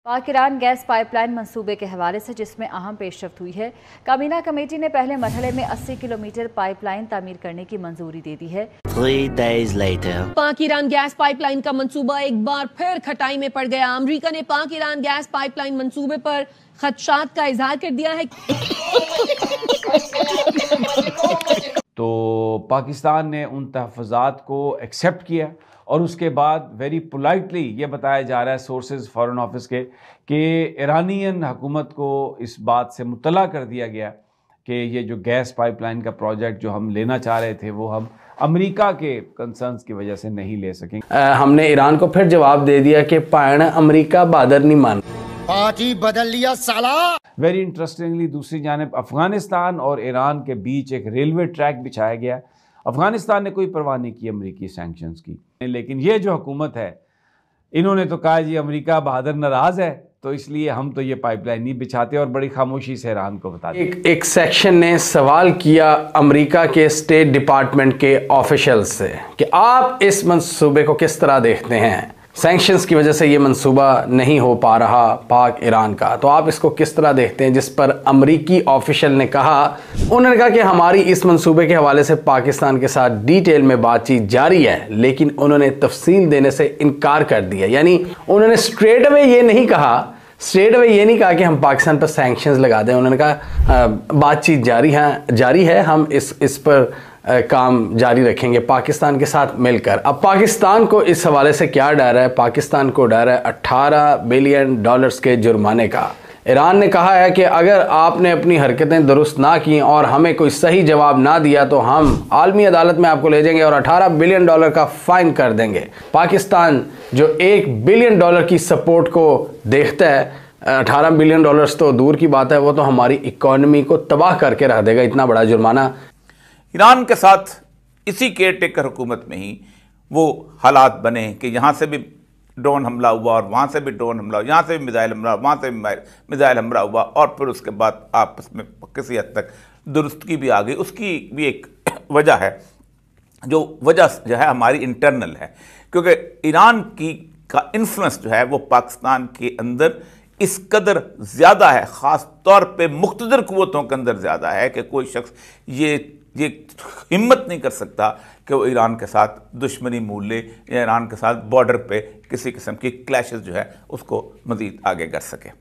पाक Iran gas pipeline मंसूबे के हवाले से जिसमें अहम पेशरफ्त हुई है। काबीना कमेटी ने पहले मरहले में 80 किलोमीटर पाइपलाइन तामीर करने की मंजूरी दे दी है। 3 days later, पाक ईरान गैस पाइपलाइन का मंसूबा एक बार फिर खटाई में पड़ गया। अमेरिका ने पाक ईरान गैस पाइपलाइन मंसूबे पर खदशात का इजहार कर दिया है। तो पाकिस्तान ने उन तहफ़्फ़ुज़ात को एक्सेप्ट किया और उसके बाद वेरी पोलाइटली ये बताया जा रहा है सोर्सेज फॉरेन ऑफिस के कि ईरानियन हुकूमत को इस बात से मुत्तला कर दिया गया कि ये जो गैस पाइपलाइन का प्रोजेक्ट जो हम लेना चाह रहे थे वो हम अमेरिका के कंसर्न्स की वजह से नहीं ले सकेंगे। हमने ईरान को फिर जवाब दे दिया कि पाण अमेरिका बहादुर नहीं मान, पार्टी बदल लिया साला। वेरी इंटरेस्टिंगली दूसरी जानिब अफगानिस्तान और ईरान के बीच एक रेलवे ट्रैक बिछाया गया। अफगानिस्तान ने कोई परवाह नहीं की अमेरिकी सैंक्शंस की, लेकिन ये जो हुकूमत है इन्होंने तो कहा जी अमेरिका बहादुर नाराज़ है तो इसलिए हम तो ये पाइपलाइन नहीं बिछाते और बड़ी खामोशी से ईरान को बता दिया। एक सेक्शन ने सवाल किया अमेरिका के स्टेट डिपार्टमेंट के ऑफिशियल्स से कि आप इस मंसूबे को किस तरह देखते हैं। सैंक्शंस की वजह से ये मंसूबा नहीं हो पा रहा पाक ईरान का, तो आप इसको किस तरह देखते हैं। जिस पर अमरीकी ऑफिशियल ने कहा, उन्होंने कहा कि हमारी इस मंसूबे के हवाले से पाकिस्तान के साथ डिटेल में बातचीत जारी है, लेकिन उन्होंने तफसील देने से इनकार कर दिया। यानी उन्होंने स्ट्रेट अवे ये नहीं कहा कि हम पाकिस्तान पर सैंक्शंस लगा दें। उन्होंने कहा बातचीत जारी है, हम इस पर काम जारी रखेंगे पाकिस्तान के साथ मिलकर। अब पाकिस्तान को इस हवाले से क्या डर है? पाकिस्तान को डर है $18 बिलियन के जुर्माने का। ईरान ने कहा है कि अगर आपने अपनी हरकतें दुरुस्त ना की और हमें कोई सही जवाब ना दिया तो हम आलमी अदालत में आपको ले जाएंगे और $18 बिलियन का फ़ाइन कर देंगे। पाकिस्तान जो $1 बिलियन की सपोर्ट को देखता है, $18 बिलियन तो दूर की बात है, वो तो हमारी इकॉनमी को तबाह करके रख देगा इतना बड़ा जुर्माना। ईरान के साथ इसी केयर टेकर हुकूमत में ही वो हालात बने कि यहाँ से भी ड्रोन हमला हुआ और वहाँ से भी ड्रोन हमला हुआ, यहाँ से भी मिसाइल हमला हुआ, वहाँ से भी मिसाइल हमला हुआ और फिर उसके बाद आपस में किसी हद तक दुरुस्तगी भी आ गई। उसकी भी एक वजह है, जो है हमारी इंटरनल है, क्योंकि ईरान का इन्फ्लुएंस जो है वो पाकिस्तान के अंदर इस कदर ज़्यादा है, ख़ास तौर पे मुक़्तदर क़ुव्वतों के अंदर ज़्यादा है कि कोई शख्स ये हिम्मत नहीं कर सकता कि वो ईरान के साथ दुश्मनी मोल ले या ईरान के साथ बॉर्डर पे किसी किस्म की क्लैशेस जो है उसको मज़ीद आगे कर सके।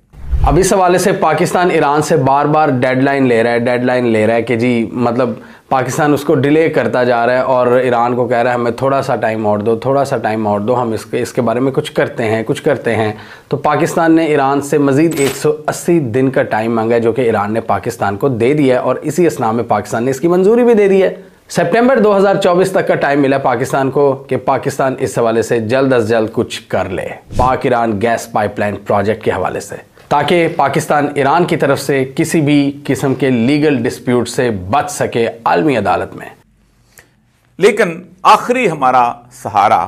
अब इस हवाले से पाकिस्तान ईरान से बार बार डेडलाइन ले रहा है कि जी मतलब पाकिस्तान उसको डिले करता जा रहा है और ईरान को कह रहा है हमें थोड़ा सा टाइम और दो, हम इसके बारे में कुछ करते हैं। तो पाकिस्तान ने ईरान से मज़ीद 180 दिन का टाइम मांगा है, जो कि ईरान ने पाकिस्तान को दे दिया है और इसी असना में पाकिस्तान ने इसकी मंजूरी भी दे दी है। सितंबर 2024 तक का टाइम मिला पाकिस्तान को कि पाकिस्तान इस हवाले से जल्द अज जल्द कुछ कर ले पाक ईरान गैस पाइपलाइन प्रोजेक्ट के हवाले से, ताकि पाकिस्तान ईरान की तरफ से किसी भी किस्म के लीगल डिस्प्यूट से बच सके आलमी अदालत में। लेकिन आखिरी हमारा सहारा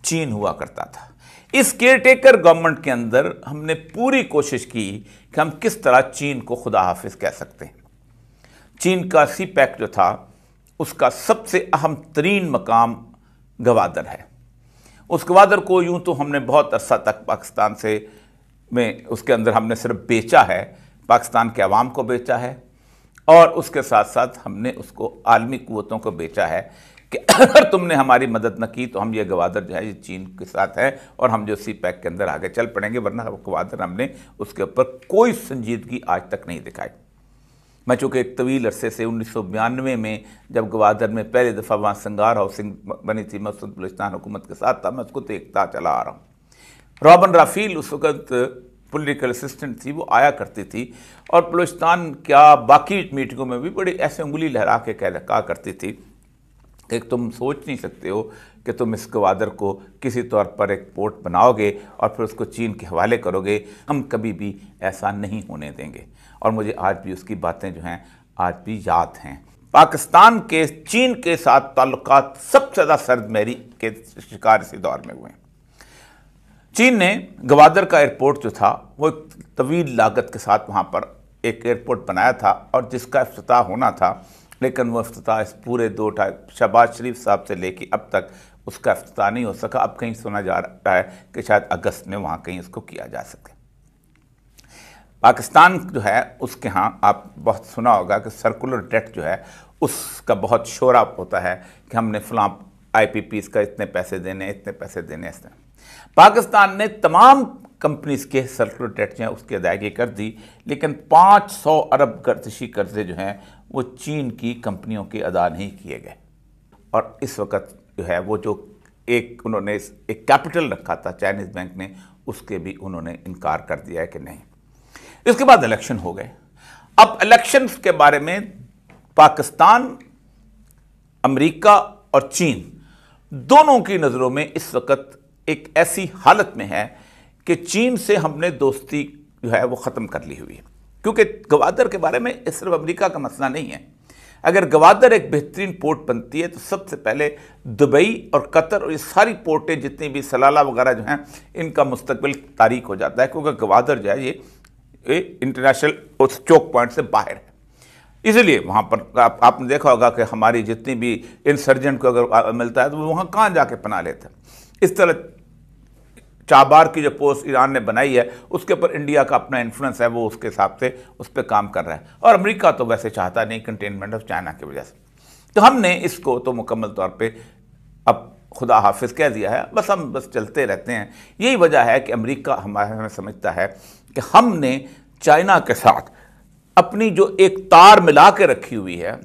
चीन हुआ करता था। इस केयरटेकर गवर्नमेंट के अंदर हमने पूरी कोशिश की कि हम किस तरह चीन को खुदा हाफिज कह सकते हैं। चीन का CPEC जो था उसका सबसे अहम तरीन मकाम गवादर है। उस गवादर को यूं तो हमने बहुत अरसा तक पाकिस्तान से में उसके अंदर हमने सिर्फ बेचा है, पाकिस्तान के अवाम को बेचा है और उसके साथ साथ हमने उसको आलमी क़ुव्वतों को बेचा है कि अगर तुमने हमारी मदद न की तो हम ये गवादर जो है ये चीन के साथ है और हम जो CPEC के अंदर आगे चल पड़ेंगे, वरना गवादर हमने उसके ऊपर कोई संजीदगी आज तक नहीं दिखाई। मैं चूँकि एक तवील अरसे से 1992 में जब गवादर में पहली दफ़ा वहाँ संगार हाउसिंग बनी थी, मैं उस वक्त बलूचिस्तान हुकूमत के साथ था, मैं उसको देखता चला आ रहा हूँ। रॉबन राफील उस वक्त पॉलिटिकल असिस्टेंट थी, वो आया करती थी और बलूचिस्तान क्या बाकी मीटिंगों में भी बड़ी ऐसे उंगली लहरा के कहा करती थी कि तुम सोच नहीं सकते हो कि तुम इस गवादर को किसी तौर पर एक पोर्ट बनाओगे और फिर उसको चीन के हवाले करोगे, हम कभी भी ऐसा नहीं होने देंगे। और मुझे आज भी उसकी बातें जो हैं आज भी याद हैं। पाकिस्तान के चीन के साथ ताल्लुकात सबसे ज़्यादा सर्दमेरी के शिकार इसी दौर में हुए। चीन ने गवादर का एयरपोर्ट जो था वो एक तवील लागत के साथ वहाँ पर एक एयरपोर्ट बनाया था और जिसका इफ्तिताह होना था, लेकिन वो इफ्तिताह इस पूरे 2 शहबाज शरीफ साहब से लेके अब तक उसका इफ्तिताह नहीं हो सका। अब कहीं सुना जा रहा है कि शायद अगस्त में वहाँ कहीं इसको किया जा सके। पाकिस्तान जो है उसके यहाँ आप बहुत सुना होगा कि सर्कुलर डेट जो है उसका बहुत शोरा होता है कि हमने फलां IPPs का इतने पैसे देने, इतने पैसे देने। इस पाकिस्तान ने तमाम कंपनीज के सर्कुलर डेट जो है उसकी अदायगी कर दी, लेकिन 500 अरब गर्दिशी कर्जे जो हैं वो चीन की कंपनियों के अदा नहीं किए गए। और इस वक्त जो है वो जो उन्होंने एक कैपिटल रखा था चाइनीज़ बैंक ने, उसके भी उन्होंने इनकार कर दिया है कि नहीं। इसके बाद इलेक्शन हो गए। अब इलेक्शंस के बारे में पाकिस्तान, अमेरिका और चीन दोनों की नज़रों में इस वक्त एक ऐसी हालत में है कि चीन से हमने दोस्ती जो है वो ख़त्म कर ली हुई है, क्योंकि गवादर के बारे में सिर्फ अमेरिका का मसला नहीं है। अगर गवादर एक बेहतरीन पोर्ट बनती है तो सबसे पहले दुबई और कतर और ये सारी पोर्टें जितनी भी सलाला वगैरह जो हैं इनका मुस्तकबिल तारीक हो जाता है, क्योंकि गवादर जो है ये इंटरनेशनल उस चौक पॉइंट से बाहर है। इसलिए वहाँ पर आपने देखा होगा कि हमारी जितनी भी इंसर्जेंट को अगर मिलता है तो वो वहाँ कहाँ जाके पनाह लेते हैं। इस तरह चाबार की जो पोस्ट ईरान ने बनाई है उसके ऊपर इंडिया का अपना इन्फ्लुएंस है, वो उसके हिसाब से उस पर काम कर रहा है। और अमेरिका तो वैसे चाहता नहीं कंटेनमेंट ऑफ चाइना की वजह से, तो हमने इसको तो मुकम्मल तौर पे अब खुदा हाफिज कह दिया है, बस हम बस चलते रहते हैं। यही वजह है कि अमेरिका हमें समझता है कि हमने चाइना के साथ अपनी जो एक तार मिला के रखी हुई है,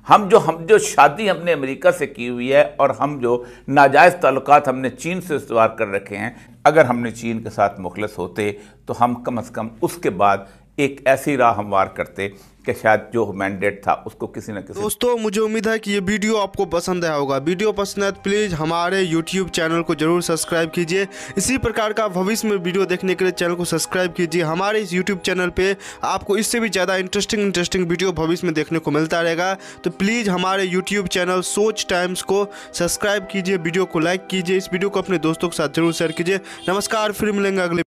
हम जो शादी हमने अमेरिका से की हुई है और हम जो नाजायज़ ताल्लुकात हमने चीन से इस्तेवाल कर रखे हैं, अगर हमने चीन के साथ मुखलिस होते तो हम कम से कम उसके बाद एक ऐसी राह हमवार करते कि शायद जो मैंडेट था उसको किसी न किसी। दोस्तों, मुझे उम्मीद है कि ये वीडियो आपको पसंद आया होगा। वीडियो पसंद है तो प्लीज़ हमारे YouTube चैनल को जरूर सब्सक्राइब कीजिए। इसी प्रकार का भविष्य में वीडियो देखने के लिए चैनल को सब्सक्राइब कीजिए। हमारे इस YouTube चैनल पे आपको इससे भी ज़्यादा इंटरेस्टिंग वीडियो भविष्य में देखने को मिलता रहेगा। तो प्लीज़ हमारे YouTube चैनल सोच टाइम्स को सब्सक्राइब कीजिए, वीडियो को लाइक कीजिए, इस वीडियो को अपने दोस्तों के साथ जरूर शेयर कीजिए। नमस्कार, फिर मिलेंगे अगले